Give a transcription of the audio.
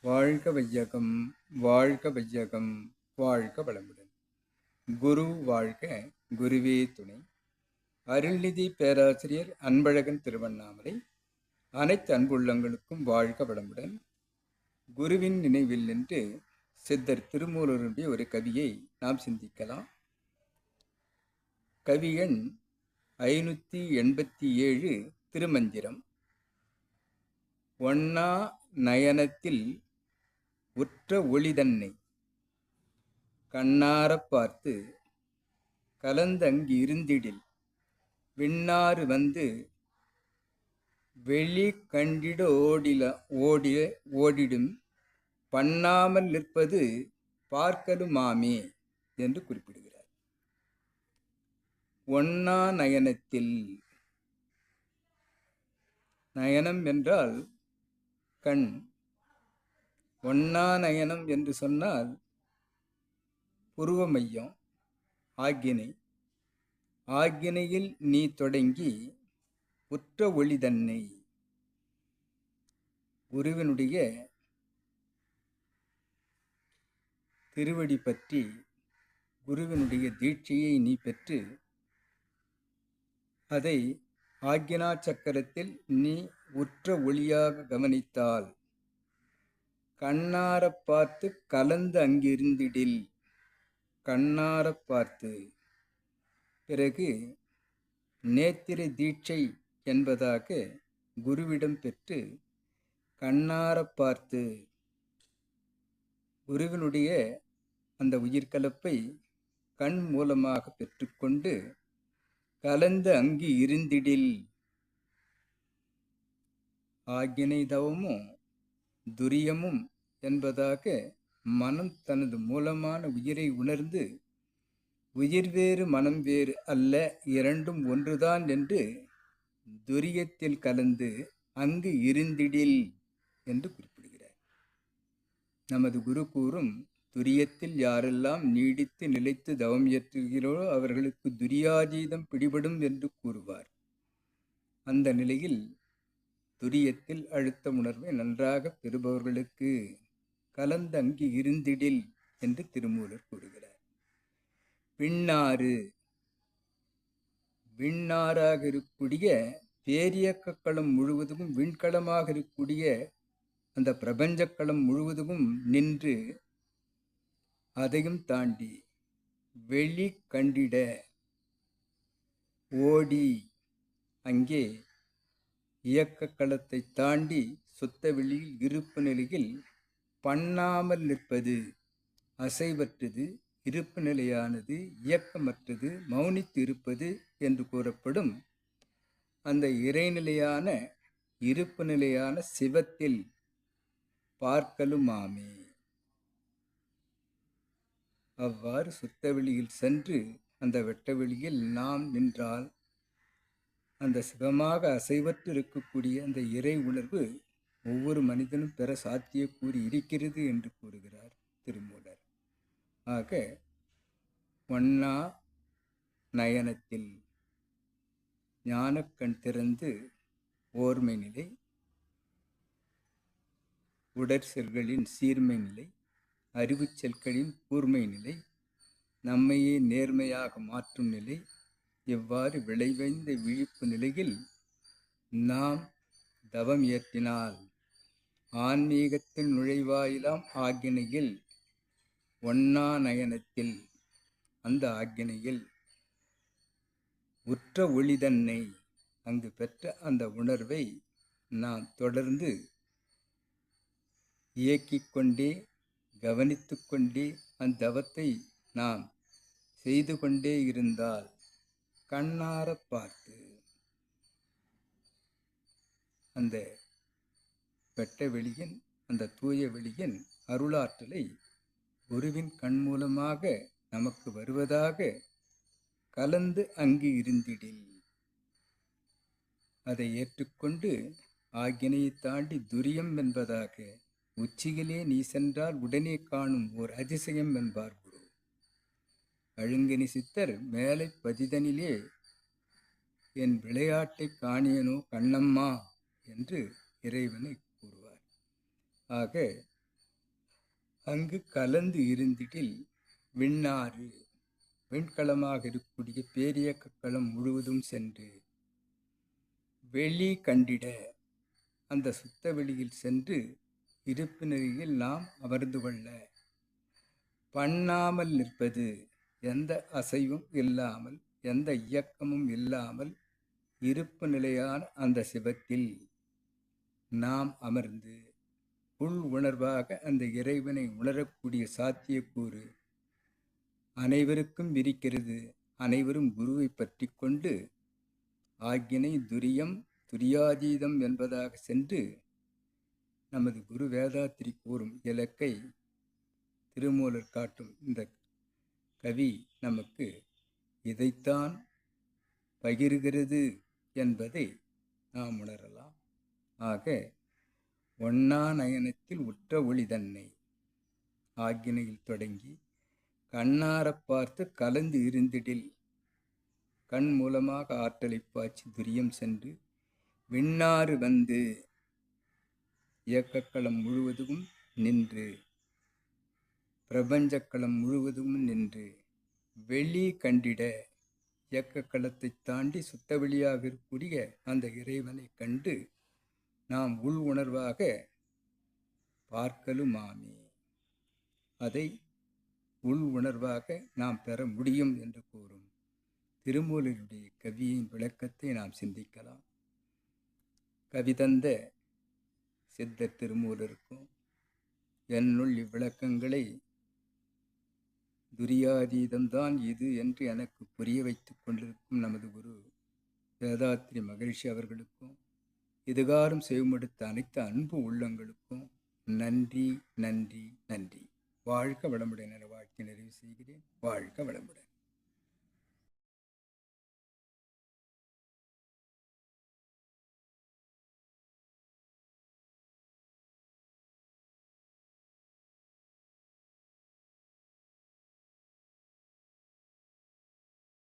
வாழ்க வையகம், வாழ்க வையகம், வாழ்க வளமுடன். குரு வாழ்க, குருவே துணை. அருள்நிதி பேராசிரியர் அன்பழகன் திருவண்ணாமலை. அனைத்து அன்புள்ளங்களுக்கும் வாழ்க வளமுடன். குருவின் நினைவில் நின்று சித்தர் திருமூலருடைய ஒரு கவியை நாம் சிந்திக்கலாம். கவி எண் 587 திருமந்திரம். ஒண்ணா நயனத்தில் உற்ற ஒளிதன்னை கண்ணாரப் பார்த்து கலந்தங்கி இருந்திடில் விண்ணாறு வந்து வெளி கண்டிட ஓடிடும் பண்ணாமல் நிற்பது பார்க்கலுமாமே என்று குறிப்பிடுகிறார். ஒண்ணா நயனத்தில், நயனம் என்றால் கண். ஒண்ணா நயனம் என்று சொன்னால் புருவ மையம், ஆக்கினை. ஆக்கினையில் நீ தொடங்கி உற்ற ஒளி தன்னை, குருவினுடைய திருவடி பற்றி குருவினுடைய தீட்சையை நீ பெற்று அதை ஆக்ஞா சக்கரத்தில் நீ உற்ற ஒளியாக கவனித்தால் கண்ணாரப் பார்த்து கலந்து அங்கிருந்திடில். கண்ணாரப் பார்த்து, பிறகு நேத்திரை தீட்சை என்பதாக குருவிடம் பெற்று கண்ணாரப் பார்த்து குருவினுடைய அந்த உயிர்கலப்பை கண் மூலமாக பெற்றுக்கொண்டு கலந்து அங்கு இருந்திடில். ஆக்கினை தவமும் துரியமும் என்பதாக மனம் தனது மூலமான உயிரை உணர்ந்து உயிர் வேறு மனம் வேறு அல்ல, இரண்டும் ஒன்றுதான் என்று துரியத்தில் கலந்து அங்கு இருந்திடில் என்று குறிப்பிடுகிறார். நமது குரு கூறும், துரியத்தில் யாரெல்லாம் நீடித்து நிலைத்து தவம் இயற்றுகிறோ அவர்களுக்கு துரியாதீதம் பிடிபடும் என்று கூறுவார். அந்த நிலையில் துரியத்தில் அழுத்த உணர்வை நன்றாக பெறுபவர்களுக்கு கலந்தங்கி இருந்திடில் என்று திருமூலர் கூறுகிறார். விண்ணாறு, விண்ணாறாக இருக்கக்கூடிய பேரியக்க களம் முழுவதும் விண்களமாக இருக்கக்கூடிய அந்த பிரபஞ்சக்களம் முழுவதும் நின்று அதையும் தாண்டி வெளி கண்டிட ஓடி அங்கே இயக்க களத்தை தாண்டி சுத்த வெளியில் இருப்பு நிலையில் பண்ணாமல் நிற்பது, அசைவற்றது, இருப்பு நிலையானது, இயக்கமற்றது, மௌனித்து இருப்பது என்று கூறப்படும் அந்த இறைநிலையான இருப்பு நிலையான சிவத்தில் பார்க்கலுமாமே. அவ்வாறு சுத்த வெளியில் சென்று அந்த வெட்ட வெளியில் நாம் நின்றால் அந்த சிவமாக அசைவற்று இருக்கக்கூடிய அந்த இறை உணர்வு ஒவ்வொரு மனிதனும் பெற சாத்தியக்கூறி இருக்கிறது என்று கூறுகிறார் திருமூலர். ஆக ஒண்ணா நயனத்தில் ஞானக்கண் திறந்து ஓர்மை நிலை, உடற்செல்களின் சீர்மை நிலை, அறிவு செல்களின் கூர்மை நிலை, நம்மையே நேர்மையாக மாற்றும் நிலை, எவ்வாறு விளைவைந்த விழிப்பு நிலையில் நாம் தவம் இயற்றினால் ஆன்மீகத்தின் நுழைவாயிலாம் ஆக்கினையில் ஒண்ணா நயனத்தில் அந்த ஆக்கினையில் உற்ற ஒளிதன்னை அங்கு பெற்ற அந்த உணர்வை நாம் தொடர்ந்து இயக்கிக் கொண்டே கவனித்து கொண்டே அந்த தவத்தை நாம் செய்து கொண்டே இருந்தால் கண்ணார பார்த்து அந்த வெட்ட வெளியின் அந்த தூய வெளியின் அருளாற்றலை குருவின் கண் மூலமாக நமக்கு வருவதாக கலந்து அங்கு இருந்திடில். அதை ஏற்றுக்கொண்டு ஆக்கினையை தாண்டி துரியம் என்பதாக உச்சியிலே நீ சென்றால் உடனே காணும் ஓர் அதிசயம் என்பார் குரு. அழுங்கனி சித்தர் மேலை பதிதனிலே என் விளையாட்டை காணியனோ கண்ணம்மா என்று இறைவனை கூறுவார். ஆக அங்கு கலந்து இருந்திடில் விண்ணாறு வெண்கலமாக இருக்கக்கூடிய பேரியக்க களம் முழுவதும் சென்று வெளி கண்டிட அந்த சுத்த வெளியில் சென்று இருப்பு நெறியில் நாம் அமர்ந்து கொள்ள பண்ணாமல் நிற்பது, எந்த அசைவும் இல்லாமல் எந்த இயக்கமும் இல்லாமல் இருப்பு நிலையான அந்த சிவத்தில் நாம் அமர்ந்து உள் உணர்வாக அந்த இறைவனை உணரக்கூடிய சாத்தியக்கூறு அனைவருக்கும் இருக்கிறது. அனைவரும் குருவை பற்றி கொண்டு ஆக்கினை துரியம் துரியாதீதம் என்பதாக சென்று நமது குரு வேதாத்திரி கூறும் இலக்கை திருமூலர் காட்டும் இந்த கவி நமக்கு இதைத்தான் பகிர்கிறது என்பதை நாம் உணரலாம். ஆக ஒன்னா நயனத்தில் உற்ற ஒளி தன்னை ஆக்கினையில் தொடங்கி கண்ணாரப் பார்த்து கலந்து இருந்திடில் கண் மூலமாக ஆற்றலை பாய்ச்சி துரியம் சென்று விண்ணாறு வந்து இயக்கக்களம் முழுவதும் நின்று பிரபஞ்சக்களம் முழுவதும் நின்று வெளி கண்டிட இயக்கக்களத்தை தாண்டி சுத்த வெளியாக இருக்கக்கூடிய அந்த இறைவனை கண்டு நாம் உள் உணர்வாக பார்க்கலுமாமே, அதை உள் உணர்வாக நாம் பெற முடியும் என்று கூறும் திருமூலருடைய கவியின் விளக்கத்தை நாம் சிந்திக்கலாம். கவிதந்த சித்தர் திருமூலருக்கும் என்னுள் இவ்விளக்கங்களை துரியாதீதம்தான் இது என்று எனக்கு புரிய வைத்துக் கொண்டிருக்கும் நமது குரு வேதாத்திரி மகரிஷி அவர்களுக்கும் இதுகாரும் செய்வமெடுத்த அனைத்து அன்பு உள்ளங்களுக்கும் நன்றி நன்றி நன்றி. வாழ்க வளமுடன் என வாழ்க்கை நிறைவு செய்கிறேன். வாழ்க வளமுடன்.